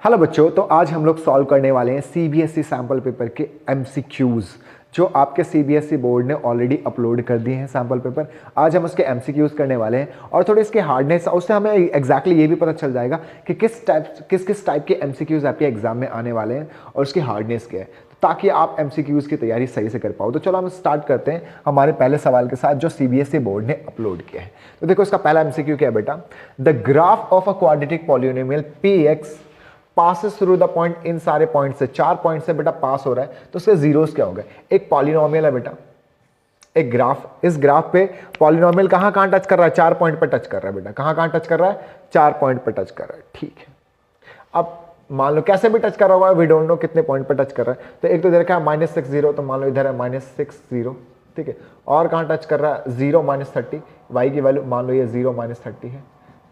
Hello बच्चों, तो आज हम लोग सॉल्व करने वाले हैं सीबीएसई सैम्पल पेपर के एमसीक्यूज जो आपके सीबीएसई बोर्ड ने ऑलरेडी अपलोड कर दिए हैं सैम्पल पेपर। आज हम उसके एमसीक्यूज करने वाले हैं और थोड़ी इसके हार्डनेस, उससे हमें एग्जैक्टली ये भी पता चल जाएगा कि किस टाइप के एमसीक्यूज आपके एग्जाम में आने वाले हैं और उसकी हार्डनेस क्या है, ताकि आप एमसीक्यूज की तैयारी सही से कर पाओ। तो चलो हम स्टार्ट करते हैं हमारे पहले सवाल के साथ जो सीबीएसई बोर्ड ने अपलोड किया है। तो देखो इसका पहला एमसीक्यू क्या है बेटा, the graph of a quadratic polynomial px passes through the point, इन सारे पॉइंट से, 4 पॉइंट से बेटा पास हो रहा है, तो उसके जीरोस क्या होंगे। एक पॉलिनोमियल है बेटा, एक ग्राफ, इस ग्राफ पे पॉलिनोमियल कहां कहां टच कर रहा है, 4 पॉइंट पे टच कर रहा है बेटा। कहां कहां टच कर रहा है, 4 पॉइंट पे टच कर रहा है। ठीक है, अब मान लो कैसे भी टच कर रहा होगा, वी डोंट नो कितने पॉइंट पे टच कर रहा है। तो एक तो इधर क्या है -6 तो मान लो इधर है -6 ठीक है। और कहां टच कर रहा है, 0 -30, y की वैल्यू मान लो ये 0 -30 है,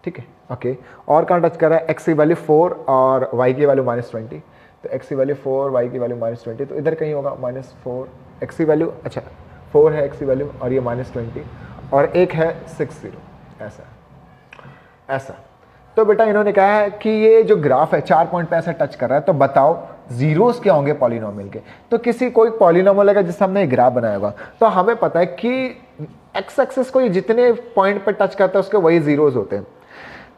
ठीक है ओके। और कहां टच कर रहा है, x की वैल्यू 4 और y की वैल्यू -20, तो x की वैल्यू 4, y की वैल्यू -20, तो इधर कहीं होगा -4, x की वैल्यू, अच्छा 4 है x की वैल्यू और ये -20 और एक है 60, ऐसा। तो बेटा इन्होंने कहा है कि ये जो ग्राफ है 4 पॉइंट पे ऐसा टच कर रहा है, तो बताओ जीरोस क्या होंगे पॉलिनोमियल के। तो किसी कोई पॉलिनोमियल है जिससे हमने ग्राफ बनाया होगा, तो हमें पता है कि एक्स एक्सिस को जितने पॉइंट पे टच करता है उसके वही जीरोस होते हैं।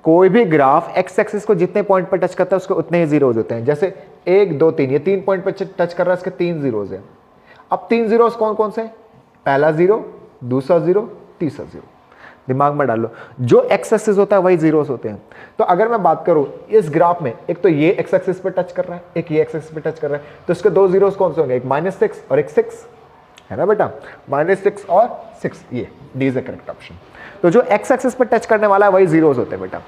कोई भी ग्राफ एक्स एक्सिस को जितने पॉइंट पर टच करता है उसके उतने ही जीरोज होते हैं। जैसे 1 2 3, ये 3 पॉइंट पर टच कर रहा है, इसके 3 जीरोज हैं। अब 3 जीरोज कौन कौन से, पहला 0, दूसरा 0, तीसरा 0, दिमाग में डाल लो। जो एक्स एक्सिस होता है वही जीरोस होते हैं। तो अगर मैं बात करूं इस ग्राफ में, एक तो ये एक्स एक्सिस पे टच कर रहा है, एक ये एक्स एक्सिस पे टच कर रहा है, तो इसके 2 जीरोस कौन से होंगे, एक -6 और एक 6 है ना बेटा, -6 और 6, ये D is the correct option. तो जो एक्स एक्सिस पर टच करने वाला है वही जीरोस होते हैं बेटा।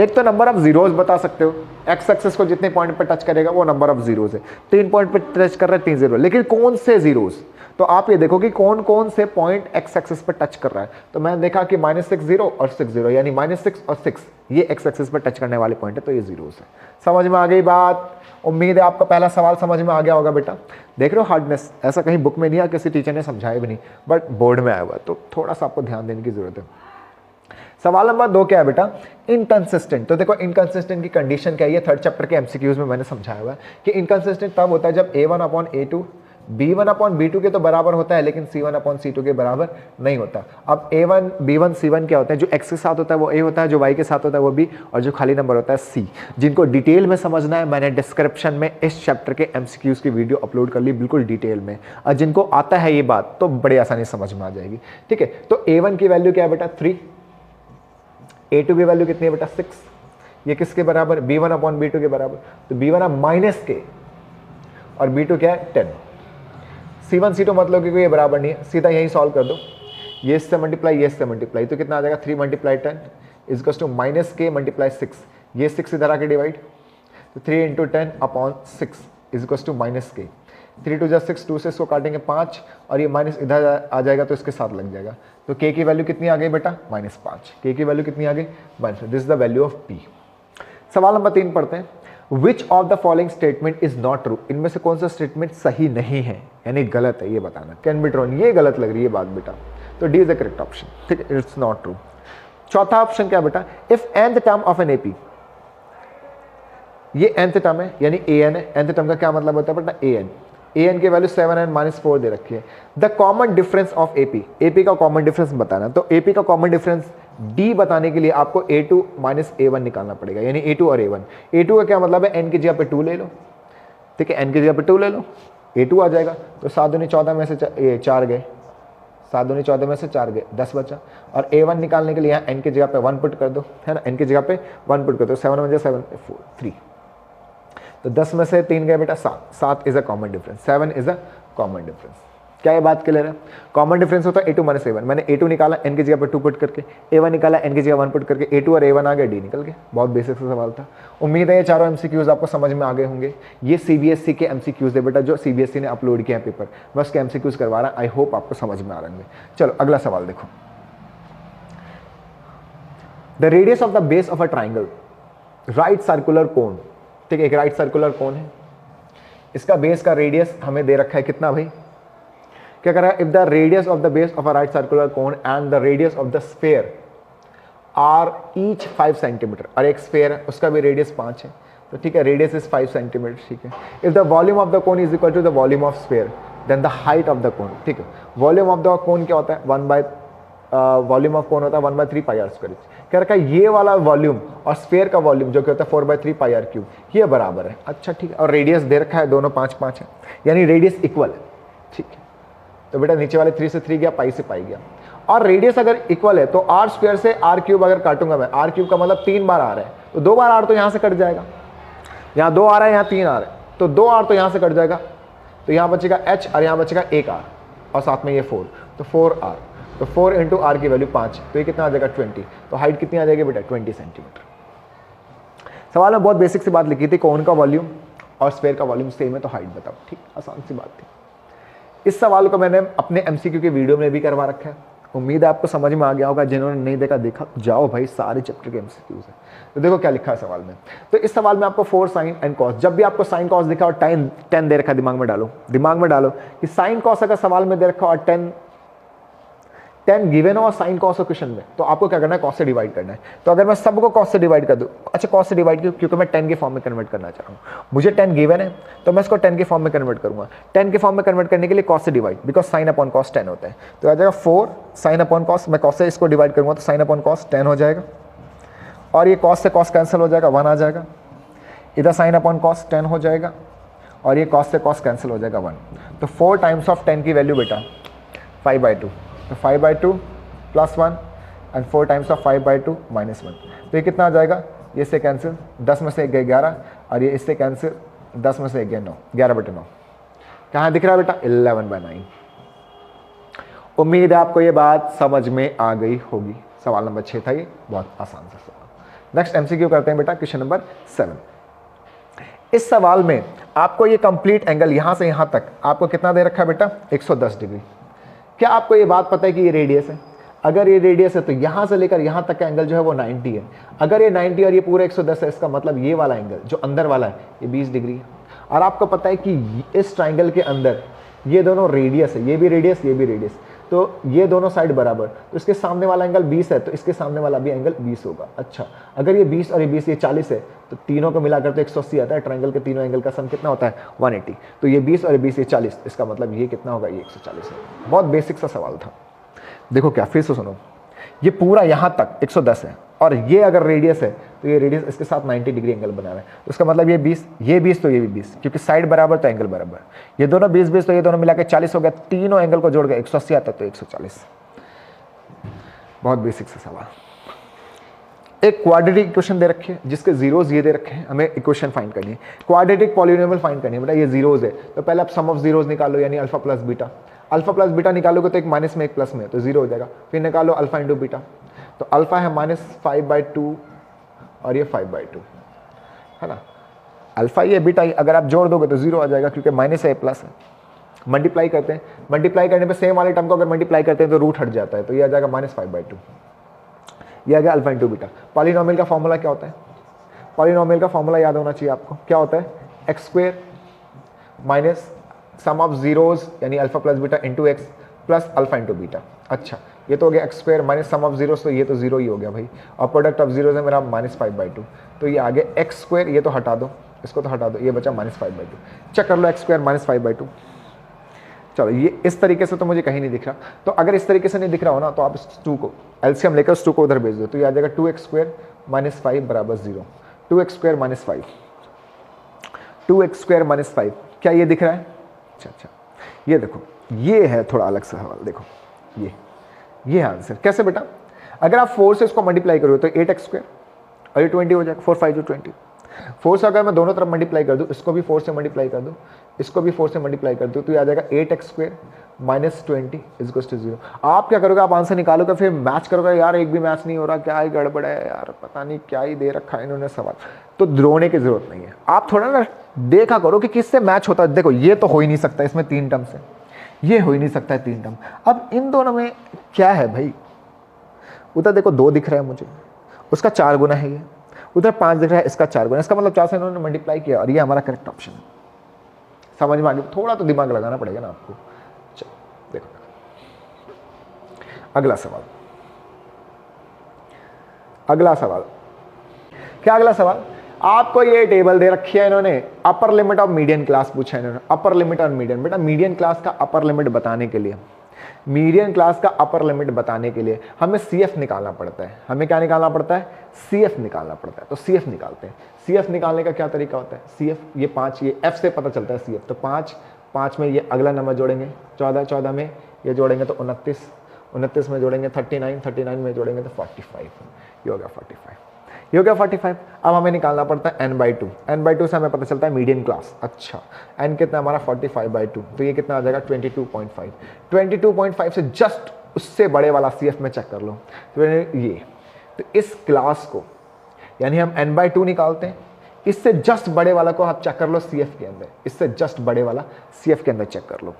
एक तो नंबर ऑफ जीरोस बता सकते हो, एक्स एक्सिस को जितने पॉइंट पर टच करेगा वो नंबर ऑफ जीरोस है। 3 पॉइंट पर टच कर रहा है, 3 जीरो, लेकिन कौन से जीरोस, तो आप ये देखो कि कौन कौन से पॉइंट एक्स एक्सिस पर टच कर रहा है। तो मैंने देखा कि -60 और 60, यानी -6 और 6 ये एक्स एक्सिस पर टच करने वाले पॉइंट है, तो ये जीरोस है। समझ में आ गई बात। उम्मीद है आपका पहला सवाल समझ में आ गया होगा बेटा। देख रहे हो हार्डनेस, ऐसा कहीं बुक में नहीं है, किसी टीचर ने समझाया भी नहीं, बट बोर्ड में आया हुआ, तो थोड़ा सा आपको ध्यान देने की जरूरत है। सवाल नंबर 2 क्या है बेटा, इनकंसिस्टेंट। तो देखो इनकंसिस्टेंट की कंडीशन क्या है, ये 3rd चैप्टर के एमसीक्यूज में मैंने समझाया हुआ है कि इनकंसिस्टेंट तब होता है जब a1/a2 b1/b2 के तो बराबर होता है, लेकिन c1/c2 के बराबर नहीं होता। अब a1 b1 c1 क्या होता है, जो x के साथ होता है वो a होता है, जो y के साथ होता है वो b, और जो खाली नंबर होता है c। जिनको डिटेल में समझना है, मैंने डिस्क्रिप्शन में इस चैप्टर के एमसीक्यूज की वीडियो अपलोड कर ली बिल्कुल डिटेल में, और जिनको आता है ये बात तो बड़े आसानी समझ में आ जाएगी। ठीक है, तो a1 की वैल्यू क्या है बेटा 3, a2 की वैल्यू कितनी है बेटा 6, ये किसके बराबर, b1/b2 के बराबर, तो b1 -k और b2 क्या है 10। c1 c2 मतलब कि ये बराबर नहीं है, सीधा यही सॉल्व कर दो, ये इससे मल्टीप्लाई, ये इससे मल्टीप्लाई, तो कितना आ जाएगा 3 × 10 इज टू -k × 6, ये 6 इधर आके डिवाइड, तो 3 × 10/6 इज टू -k, 3 2 6, 2 से इसको काटेंगे 5 और ये माइनस इधर आ जाएगा तो इसके साथ लग जाएगा। तो k की वैल्यू कितनी आ गई बेटा -5, k की वैल्यू कितनी आ गई -5, this is the value of p। सवाल नंबर 3 पढ़ते हैं, which of the following statement is not true. इनमें से कौन सा स्टेटमेंट सही नहीं है, यानी गलत है, ये बताना। कैन बी ट्रू, ये गलत लग रही है बात बेटा, तो D is the correct option, ठीक है, इट्स नॉट ट्रू। चौथा ऑप्शन क्या बेटा, if nth term of an AP, ये nth टर्म है यानी an है, nth टर्म का क्या मतलब होता है बेटा an की वैल्यू 7n-4 दे रखी है। The common difference of AP का कॉमन डिफरेंस बताना, तो AP का कॉमन डिफरेंस D बताने के लिए आपको A2 - A1 निकालना पड़ेगा, यानी A2 और A1। A2 का क्या मतलब है, n की जगह पे 2 ले लो, ठीक है, n की जगह पे 2 ले लो, A2 आ जाएगा, तो 7 दूनी 14 में से 4 गए, 7 दूनी 14 में से 4 गए, 10 बचा। और A1 निकालने के लिए यहाँ n की जगह पे 1 पुट कर दो, है ना, n की जगह पे 1 पुट कर दो, 7 1 7 4 3, तो 10 में से 3 गए बेटा 7 is a common difference, 7 is a common difference. क्या ये बात क्लियर है, कॉमन डिफरेंस होता है A2 - A1, मैंने A2 निकाला n की जगह पे 2 पुट करके, A1 निकाला n की जगह 1 पुट करके, A2 और A1 आ गए, D निकल गए। बहुत बेसिक सा सवाल था। उम्मीद है ये चारों एमसीक्यूज आपको समझ में आ गए होंगे। ये सीबीएसई के एमसीक्यूज है बेटा, जो सीबीएसई ने अपलोड किया है पेपर, मैं उसके एमसीक्यूज करवा रहा हूं, आई होप आपको समझ में आ रहे होंगे। चलो अगला सवाल देखो, the radius of the base of a triangle, right circular कोन, ठीक है, एक राइट सर्कुलर कोन है, इसका बेस का रेडियस हमें दे रखा है कितना भाई, क्या कर रहा है, if the radius of the base of a right circular cone and the radius of the sphere are each 5 centimetre, और एक स्फेयर है उसका भी रेडियस 5 है, तो ठीक है, रेडियस इज 5 सेंटीमीटर, ठीक है। If the volume of the cone is equal to the volume of sphere then the height of the cone, ठीक है। वॉल्यूम ऑफ द कोन क्या होता है, वॉल्यूम ऑफ कोन होता है 1/3 पाई आर स्क्वायर। क्या रखा है, ये वाला वॉल्यूम और स्फीयर का वॉल्यूम जो कि होता है 4/3 पाई आर क्यूब, ये बराबर है। अच्छा ठीक है, और रेडियस दे रखा है, दोनों 5-5 है, यानी रेडियस इक्वल है, ठीक है। तो बेटा नीचे वाले 3 से 3 गया, पाई से पाई गया। और रेडियस अगर इक्वल है तो आर स्क्वायर से आर क्यूब अगर काटूंगा मैं, आर क्यूब का मतलब 3 बार आर है, तो 2 बार आर तो यहाँ से कट जाएगा, यहाँ 2 आ रहा है, यहाँ 3 आर है, तो 2 आर तो यहाँ से कट जाएगा, तो यहाँ बचेगा h और यहाँ बचेगा 1 आर और साथ में ये 4, तो 4 आर, तो 4 इंटू आर की वैल्यू 5, तो ये कितना आ जाएगा 20। तो हाइट कितनी आ जाएगी बेटा 20 सेंटीमीटर। सवाल में बहुत बेसिक सी बात लिखी थी, कोन का वॉल्यूम और स्फीयर का वॉल्यूम सेम है तो हाइट बताओ, ठीक, आसान सी बात थी। इस सवाल को मैंने अपने एमसीक्यू के वीडियो में भी करवा रखा है, उम्मीद है आपको समझ में आ गया होगा। जिन्होंने नहीं देखा देखा जाओ भाई, सारे चैप्टर के एमसीक्यूज है। तो देखो क्या लिखा है सवाल में, तो इस सवाल में आपको 4 साइन एंड कॉस, जब भी आपको साइन कॉस दिखा और 10 दे रखा है, दिमाग में डालो कि साइन कॉस अगर सवाल में दे रखा और 10 गिवन हो और साइन कॉस हो क्वेश्चन में, तो आपको क्या करना है, कॉस से डिवाइड करना है। तो अगर मैं सबको कॉस से डिवाइड कर दूं, अच्छा कॉस से डिवाइड क्योंकि मैं 10 के फॉर्म में कन्वर्ट करना चाह रहा हूँ, मुझे 10 गिवन है तो मैं इसको 10 के फॉर्म में कन्वर्ट करूंगा। 10 के फॉर्म में कन्वर्ट करने के लिए कॉस से divide, because sine upon cos 10 होता है, तो आ जाएगा 4 साइन अपॉन कॉस, मैं कॉस से इसको डिवाइड करूंगा तो साइन अपॉन कॉस 10 हो जाएगा, और ये कॉस से कॉस कैंसिल हो जाएगा, 1 आ जाएगा, इधर साइन अपॉन कॉस 10 हो जाएगा, और ये कॉस से कॉस कैंसिल हो जाएगा 1। तो 4 टाइम्स ऑफ 10 की वैल्यू बेटा 5/2, तो 5/2 प्लस 1 एंड 4 टाइम्स ऑफ 5/2 -1, तो ये कितना आ जाएगा, ये से कैंसिल, 10 में से 1 गए 11, और ये इससे कैंसिल, 10 में से 1 गए 9, 11/9 कहाँ दिख रहा है बेटा 11/9। उम्मीद है आपको ये बात समझ में आ गई होगी। सवाल नंबर 6 था ये, बहुत आसान सा सवाल। नेक्स्ट एमसीक्यू करते हैं बेटा, क्वेश्चन नंबर 7। इस सवाल में आपको ये कंप्लीट एंगल यहां से यहां तक आपको कितना दे रखा है बेटा 110 डिग्री। क्या आपको ये बात पता है कि ये रेडियस है, अगर ये रेडियस है तो यहां से लेकर यहां तक का एंगल जो है वो 90 है। अगर ये 90 और ये पूरा 110 है, इसका मतलब ये वाला एंगल जो अंदर वाला है ये 20 डिग्री है। और आपको पता है कि इस ट्राइंगल के अंदर ये दोनों रेडियस है, ये भी रेडियस ये भी रेडियस, तो ये दोनों साइड बराबर, तो इसके सामने वाला एंगल 20 है तो इसके सामने वाला भी एंगल 20 होगा। अच्छा, अगर ये 20 और ये 20 ये 40 है तो तीनों को मिलाकर तो 180 आता है। ट्राइंगल के तीनों एंगल का सम कितना होता है 180, तो ये 20 और ये 20 ये 40, इसका मतलब ये कितना होगा, ये 140 है। बहुत बेसिक सा सवाल था। देखो क्या, फिर से सुनो, ये पूरा यहां तक 110 है और ये अगर रेडियस है तो ये रेडियस इसके साथ 90 डिग्री एंगल बना रहा है, तो इसका मतलब ये 20 तो ये भी 20, क्योंकि साइड बराबर तो एंगल बराबर, ये दोनों 20 तो ये दोनों मिलाकर 40 हो गया, तीनों एंगल को जोड़ के 180 आता तो 140। बहुत बेसिक सा सवाल। एक क्वाड्रेटिक इक्वेशन दे रखी है जिसके जीरोस ये दे रखे हैं, हमें इक्वेशन फाइंड करनी है, क्वाड्रेटिक पॉलिनोमियल फाइंड करनी है बेटा। ये जीरोस है तो पहले आप सम ऑफ जीरोस निकालो, यानी alpha plus beta, alpha plus beta निकालोगे तो एक माइनस में एक प्लस में तो 0 हो जाएगा। फिर निकालो अल्फा इंटू बीटा, तो अल्फा है -5/2 और ये 5/2 है ना। अल्फा ये बीटा अगर आप जोड़ दोगे तो 0 आ जाएगा, क्योंकि माइनस है प्लस है। मल्टीप्लाई करते हैं, मल्टीप्लाई करने पे सेम वाले टर्म को अगर मल्टीप्लाई करते हैं तो रूट हट जाता है, तो ये आ जाएगा -5/2, ये आ गया अल्फा इंटू बीटा। पॉलिनोमियल का फॉर्मूला क्या होता है, पॉलिनोमियल का फॉर्मूला याद होना चाहिए आपको, क्या होता है x² minus sum of zeros यानी alpha plus beta into x plus alpha into beta. अच्छा, ये तो हो गया x² minus sum of zeros, तो ये तो 0 ही हो गया भाई, और प्रोडक्ट ऑफ जीरोस है मेरा -5/2, तो ये आगे x², ये तो हटा दो, इसको तो हटा दो, ये बचा -5/2। चेक कर लो x² -5/2। चलो, ये इस तरीके से तो मुझे कहीं नहीं दिख रहा, तो अगर इस तरीके से नहीं दिख रहा हो ना तो आप इस 2 को एलसीएम लेकर उस 2 को उधर भेज दो, तो ये आ जाएगा 2x² -5 बराबर 0, 2x² -5, 2x² -5, क्या ये दिख रहा है? अच्छा, ये देखो, ये है थोड़ा अलग सा सवाल। देखो ये आंसर कैसे बेटा, अगर आप 4 से इसको मल्टीप्लाई करोगे तो 8x² और ये 20 हो जाएगा, 4 5 20। 4 से अगर मैं दोनों तरफ मल्टीप्लाई कर दूं, इसको भी 4 से मल्टीप्लाई कर दूं, इसको भी 4 से मल्टीप्लाई कर दूं, तो ये आ जाएगा 8x² -20 = 0। आप क्या करोगे, आप आंसर निकालोगे, फिर मैच करोगे, यार एक भी मैच नहीं हो रहा, क्या ही गड़बड़ है यार, पता नहीं क्या ही दे रखा है इन्होंने सवाल। तो रोने की जरूरत नहीं है, आप थोड़ा ना देखा करो कि किससे मैच होता है। देखो ये तो हो ही नहीं सकता, इसमें 3 टर्म्स है, ये हो ही नहीं सकता है 3 टर्म। अब इन दोनों में क्या है भाई, उधर देखो 2 दिख रहा है मुझे, उसका 4 गुना है, ये उधर 5 दिख रहा है, इसका 4 गुना, इसका मतलब 4 से इन्होंने मल्टीप्लाई किया और ये हमारा करेक्ट ऑप्शन है। समझ में आ गया? थोड़ा तो दिमाग लगाना पड़ेगा ना आपको। चलो देखो अगला सवाल, अगला सवाल क्या, अगला सवाल आपको ये टेबल दे रखी है इन्होंने, upper limit of median class पूछा है इन्होंने, अपर लिमिट और मीडियन। बेटा मीडियन क्लास का अपर लिमिट बताने के लिए, मीडियन क्लास का अपर लिमिट बताने के लिए हमें CF निकालना पड़ता है। हमें क्या निकालना पड़ता है? CF निकालना पड़ता है। तो CF निकालते हैं। CF निकालने का क्या तरीका होता है? CF ये 5, ये F से पता चलता है CF। तो 5 में ये अगला नंबर जोड़ेंगे, 14 में ये जोड़ेंगे तो 29 में जोड़ेंगे 39 में जोड़ेंगे तो 45, ये हो गया 45, ये हो गया 45। अब हमें निकालना पड़ता है n/2। n/2 से हमें पता चलता है मीडियन क्लास। अच्छा, n कितना हमारा 45/2, तो ये कितना आ जाएगा 22.5। 22.5 से जस्ट उससे बड़े वाला CF में चेक कर लो, तो ये, तो इस क्लास को यानी हम n/2 निकालते हैं, इससे जस्ट बड़े वाला को आप चेक कर लो CF के अंदर, इससे जस्ट बड़े वाला CF के अंदर चेक कर लो।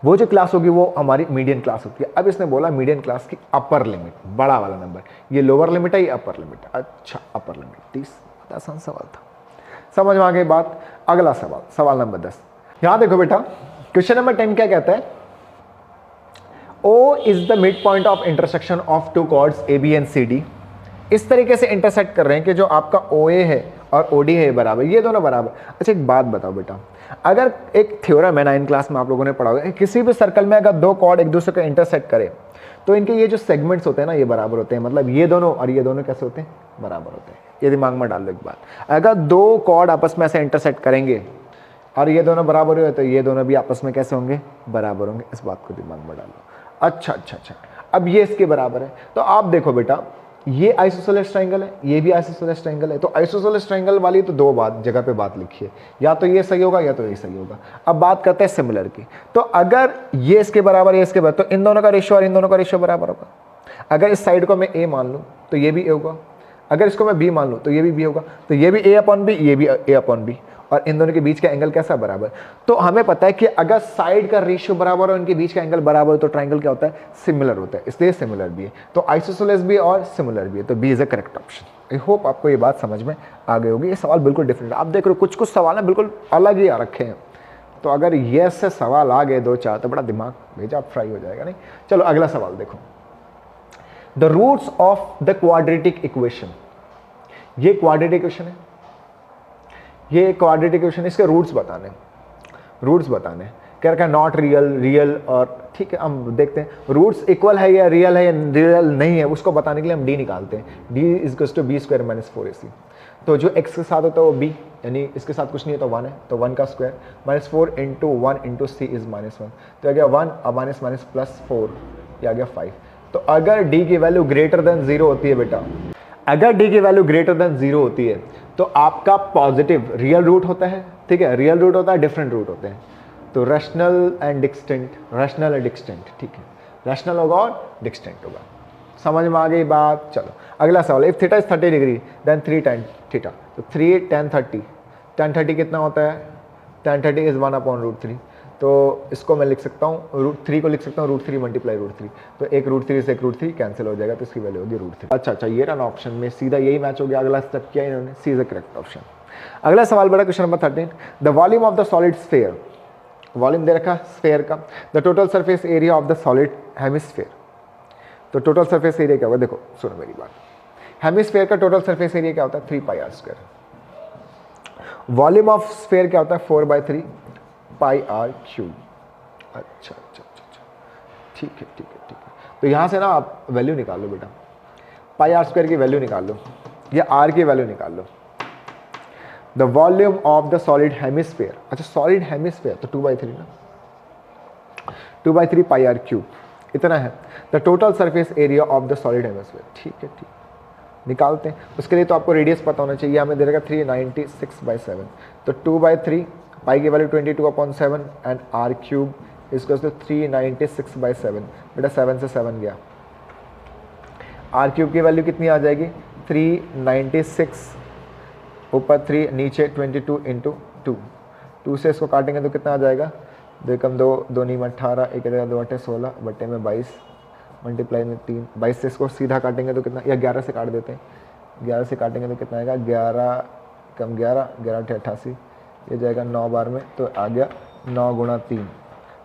वो जो क्लास होगी वो हमारी मीडियन क्लास होती है। अब इसने बोला मीडियन क्लास की अपर लिमिट, बड़ा वाला नंबर, ये लोअर लिमिट है, ये अपर लिमिट। अच्छा, अपर लिमिट 30। आसान सवाल था, समझ में आ गई बात। अगला सवाल, सवाल नंबर 10। यहां देखो बेटा, क्वेश्चन नंबर 10 क्या कहता है? O is the mid point of intersection of two chords AB and CD। इस तरीके से इंटरसेक्ट कर रहे हैं कि जो आपका OA है और OD है बराबर, ये दोनों बराबर। अच्छा, एक बात बताओ बेटा, अगर एक थ्योरम है 9 क्लास में आप लोगों ने पढ़ा होगा, किसी भी सर्कल में अगर दो कॉर्ड एक दूसरे को इंटरसेक्ट करे तो इनके ये जो सेगमेंट्स होते हैं ना, ये बराबर होते हैं। मतलब ये दोनों और ये दोनों कैसे होते हैं? बराबर होते हैं। ये दिमाग में डाल लो एक बात, अगर दो कॉर्ड आपस में ऐसे इंटरसेक्ट करेंगे और ये दोनों बराबर हुए तो ये दोनों भी आपस में कैसे होंगे? बराबर होंगे। इस बात को दिमाग में डालो। अच्छा, अब ये इसके बराबर है, तो आप देखो बेटा, ये आइसोसेलेस ट्रायंगल है, ये भी आइसोसेलेस ट्रायंगल है। तो आइसोसेलेस ट्रायंगल वाली तो दो जगह पे बात लिखी है, या तो ये सही होगा या तो ये सही होगा। अब बात करते हैं सिमिलर की, तो अगर ये इसके बराबर, ये इसके बराबर, तो इन दोनों का रेशियो और इन दोनों का रेशियो बराबर होगा। अगर इस साइड को मैं A मान लूँ तो ये भी A होगा, अगर इसको मैं B मान लूँ तो ये भी B होगा। तो ये भी A/B, ये भी A/B, और इन दोनों के बीच का एंगल कैसा? बराबर। तो हमें पता है कि अगर साइड का रेशियो बराबर और इनके बीच का एंगल बराबर हो तो ट्रायंगल क्या होता है? सिमिलर होता है, इसलिए सिमिलर भी है। तो आइसोसेलेस भी और सिमिलर भी है, तो B is a correct option. I hope आपको ये बात समझ में आ गई होगी। ये सवाल बिल्कुल डिफरेंट है, आप देख रहे हो कुछ सवाल ना बिल्कुल अलग ही आ रखे हैं। तो अगर ये से सवाल आ गए 2-4 तो बड़ा दिमाग भेजा आप फ्राई हो जाएगा। नहीं, चलो अगला सवाल देखो। The roots of the quadratic equation, ये क्वाड्रेटिक इक्वेशन है, ये क्वाड्रेटिक इक्वेशन, इसके रूट्स बताने कह रखा है नॉट रियल, रियल, और ठीक है हम देखते हैं रूट्स इक्वल है या रियल नहीं है, उसको बताने के लिए हम d निकालते हैं। d = b² - 4ac। तो जो x के साथ होता है वो b, यानी इसके साथ कुछ नहीं है तो 1 है, तो 1 का स्क्वायर -4 × 1 × c इज -1, तो आ गया 1 और माइनस प्लस 4, ये आ गया 5। तो अगर d की वैल्यू ग्रेटर देन 0 होती है बेटा, अगर d की वैल्यू ग्रेटर देन 0 होती है तो आपका पॉजिटिव रियल रूट होता है। ठीक है, रियल रूट होता है, डिफरेंट रूट होते हैं। तो रैशनल एंड डिस्टिंक्ट, ठीक है, रैशनल होगा और डिस्टिंक्ट होगा। समझ में आ गई बात। चलो अगला सवाल, if theta is 30 degree then 3 tan theta, तो 3 tan 30, tan 30 कितना होता है? tan 30 is 1/√3। तो इसको मैं लिख सकता हूँ, √3 को लिख सकता हूँ √3 × √3, तो एक √3 से एक √3 कैंसिल हो जाएगा, तो इसकी वैल्यू होगी √3। अच्छा, ये रहा ऑप्शन में, सीधा यही मैच हो गया। अगला स्टेप किया इन्होंने, C is the correct option. अगला सवाल बड़ा, question number 13, the volume of the solid sphere, volume दे रखा स्फीयर का, the total surface area of the solid hemisphere. तो टोटल सरफेस एरिया क्या होगा? देखो सुनो मेरी बात, हेमिस्फीयर का टोटल सरफेस एरिया क्या होता है? 3πr²। वॉल्यूम ऑफ स्फीयर क्या होता है? 4/3 πr³। अच्छा, ठीक है। तो यहां से ना आप वैल्यू निकाल लो बेटा, πr² की वैल्यू निकाल लो या r की वैल्यू निकाल लो। The volume of the solid hemisphere, अच्छा सॉलिड हेमिस्फीयर तो 2/3 ना, 2/3 πr³ इतना है। The total surface area of the solid hemisphere, ठीक है, निकालते हैं। उसके लिए तो आपको रेडियस पता होना चाहिए, हमें दे देगा 396/7, तो 2/3, पाई की वैल्यू 22/7 एंड r³ इसको 396/7। बेटा 7 से 7 गया, r³ की वैल्यू कितनी आ जाएगी? 396, ऊपर 3 नीचे 22 × 2, 2 से इसको काटेंगे तो कितना आ जाएगा? 2 × 2 2 9 18, 1 2 8 16 बट्टे में 22 मल्टीप्लाई में 3, 22 से इसको सीधा काटेंगे तो कितना, या 11 से काट देते हैं, 11 से काटेंगे तो कितना आएगा? 11 कम 11, 11 × 88, ये जाएगा 9 बार में, तो आ गया 9 × 3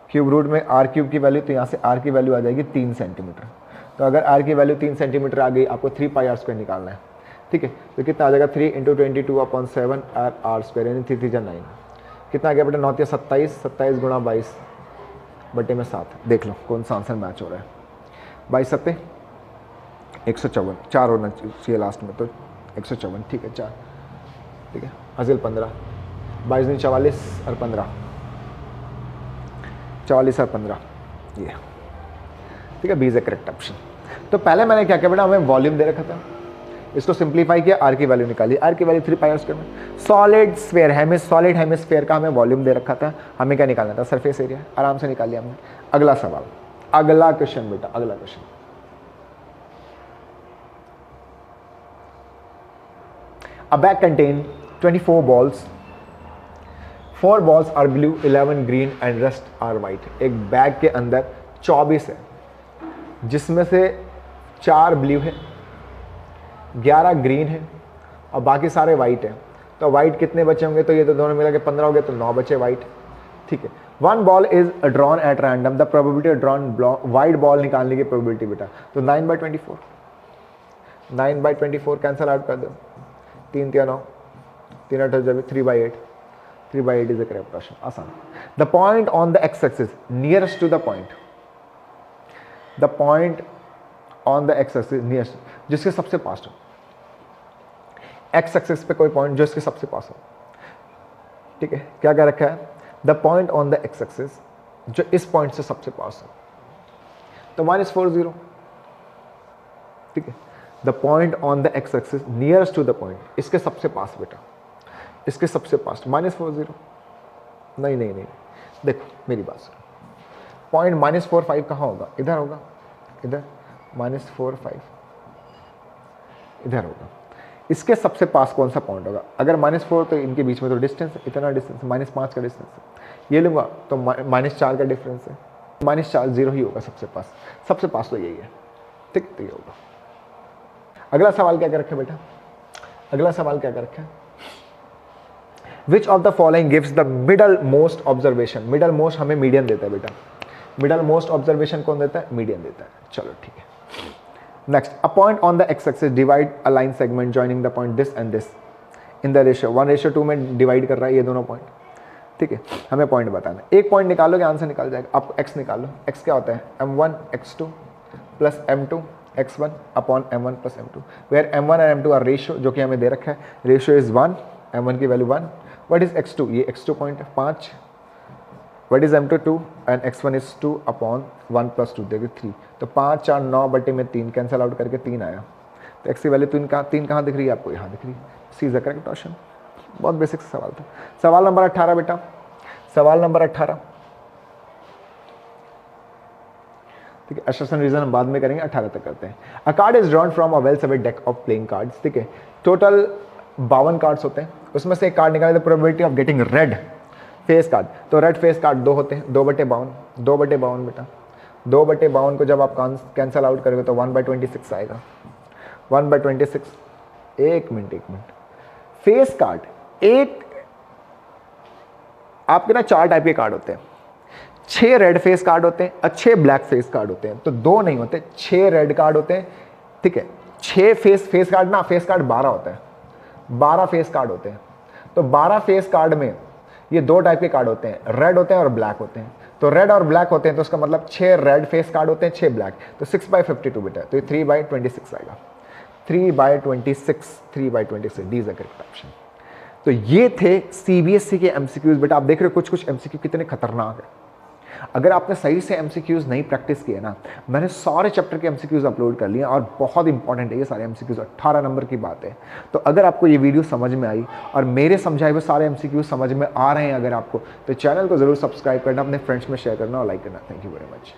क्यूब रूट में r³ की वैल्यू, तो यहाँ से r की वैल्यू आ जाएगी 3 सेंटीमीटर। तो अगर r की वैल्यू 3 सेंटीमीटर आ गई, आपको 3πr² निकालना है। ठीक है, तो कितना आ जाएगा 3 × 22/7 आर स्क्वायर यानी 3 3 जा 9। कितना आ गया बेटा 9 × 27, 27 × 22 बटे में 7। देख लो कौन सा आंसर मैच हो रहा है। 22 सत्ते 154, 4 होना चाहिए लास्ट में, तो 154 ठीक है 4, ठीक है। हासिल 15, 22 नहीं 44 और 15, 44 और 15 ये, ठीक है। B is a correct option. तो पहले मैंने क्या किया बेटा, हमें वॉल्यूम दे रखा था, इसको सिंप्लीफाई किया, आर की वैल्यू निकाली, आर की वैल्यू 3πr² में। सॉलिड स्फीयर सॉलिड हेमिस्फीयर का हमें वॉल्यूम दे रखा था, हमें क्या निकालना था, सरफेस एरिया। आराम से निकाल लिया हमने। अगला सवाल, अगला क्वेश्चन बेटा, अगला question. A bag contain 24 balls. 4 balls are blue, 11 green and rest are white. एक बैग के अंदर 24 है, जिसमें से 4 ब्लू है, 11 ग्रीन है और बाकी सारे वाइट हैं। तो वाइट कितने बचे होंगे, तो ये तो दोनों मिला के 15 हो गए, तो 9 बचे वाइट, ठीक है। 1 ball is drawn at random, the probability of drawn white ball निकालने की प्रोबेबिलिटी बेटा, तो 9/24, 9/24 कैंसल आउट कर दो, 3 × 9, 3 × 8 3/8, 3/8 इज द करेक्ट ऑप्शन। आसान। The point on the X axis nearest to the point, the point on the X axis nearest, जिसके सबसे पास हो, एक्स एक्सिस पे कोई पॉइंट जो इसके सबसे पास हो, ठीक है। क्या क्या रखा है, the point on the X axis जो इस पॉइंट से सबसे पास हो, तो -4 0, ठीक है। The point on the X axis nearest to the point, इसके सबसे पास बेटा, इसके सबसे पास, -4 0, नहीं नहीं नहीं, देखो मेरी बात सुनो, पॉइंट -4 5 कहाँ होगा, इधर होगा, इधर -4 5 इधर होगा। इसके सबसे पास कौन सा पॉइंट होगा, अगर -4 तो इनके बीच में तो डिस्टेंस है, इतना डिस्टेंस, -5 का डिस्टेंस है, ये लूँगा तो -4 का डिफरेंस है, -4 0 ही होगा सबसे पास तो यही है, ठीक, तो ये होगा। अगला सवाल क्या कर रखा है बेटा, अगला सवाल क्या कर रखा है, which of the following gives the middle most observation, middle most हमें मीडियन देता है बेटा, मिडल मोस्ट ऑब्जर्वेशन कौन देता है, मीडियन देता है, चलो ठीक है। Next, a point on the X axis divide a line segment joining the point this and this in the ratio 1:2 में डिवाइड कर रहा है ये दोनों पॉइंट, ठीक है। हमें पॉइंट बताना है, एक पॉइंट निकालोगे आंसर निकाल जाएगा। आप एक्स निकालो, एक्स क्या होता है, m1 x2 plus m2 x1 upon m1 plus m2, where m1 और m2 आर रेशियो, जो कि हमें दे रखा है, रेशियो इज 1, m1 की वैल्यू 1, व्हाट इज x2, ये x2 पॉइंट है 5, what is m2 2 and x1 is 2 upon 1 plus 2 देखिए 3, तो 5 4 9 बटे में 3 कैंसल आउट करके 3 आया, तो x की वैल्यू 3 कहाँ दिख रही है आपको, यहाँ दिख रही है। सी इज द करेक्ट ऑप्शन। बहुत बेसिक सवाल था। सवाल नंबर 18 बेटा, सवाल नंबर 18, ठीक है। असर्शन रीजन हम बाद में करेंगे, 18 तक करते हैं। अ card is drawn from a well served deck of playing cards, ठीक है। टोटल 52 कार्ड्स होते हैं, उसमें से एक कार्ड निकाले, the probability of getting red face card, तो रेड फेस कार्ड 2 होते हैं, 2/52, 2/52 बेटा, 2/52 को जब आप कैंसल आउट करोगे तो 1/26 आएगा, 1/26। एक मिनट, फेस कार्ड, एक आपके ना 4 टाइप के कार्ड होते हैं, 6 रेड फेस कार्ड होते हैं और 6 ब्लैक फेस कार्ड होते हैं, तो 2 नहीं होते, 6 रेड कार्ड होते हैं, ठीक है। 6 फेस कार्ड ना, फेस कार्ड 12 होता है, 12 फेस कार्ड होते हैं, तो 12 फेस कार्ड में ये 2 टाइप के कार्ड होते हैं, रेड होते हैं और ब्लैक होते हैं, तो रेड और ब्लैक होते हैं, तो उसका मतलब 6 रेड फेस कार्ड होते हैं, 6 ब्लैक, तो 6/52 बेटा, तो ये 3/26 आएगा, 3/26, 3/26, D is the correct option. तो ये थे सीबीएसई के एमसीक्यूज बेटा। आप देख रहे हो कुछ एमसीक्यू कितने खतरनाक है। अगर आपने सही से एमसीक्यूज नहीं प्रैक्टिस किए ना, मैंने सारे चैप्टर के एमसीक्यूज अपलोड कर लिए और बहुत इंपॉर्टेंट है ये सारे एमसीक्यूज, 18 नंबर की बात है। तो अगर आपको ये वीडियो समझ में आई और मेरे समझाए हुए सारे एमसीक्यूज समझ में आ रहे हैं अगर आपको, तो चैनल को जरूर सब्सक्राइब करना, अपने फ्रेंड्स में शेयर करना और लाइक करना। Thank you very much.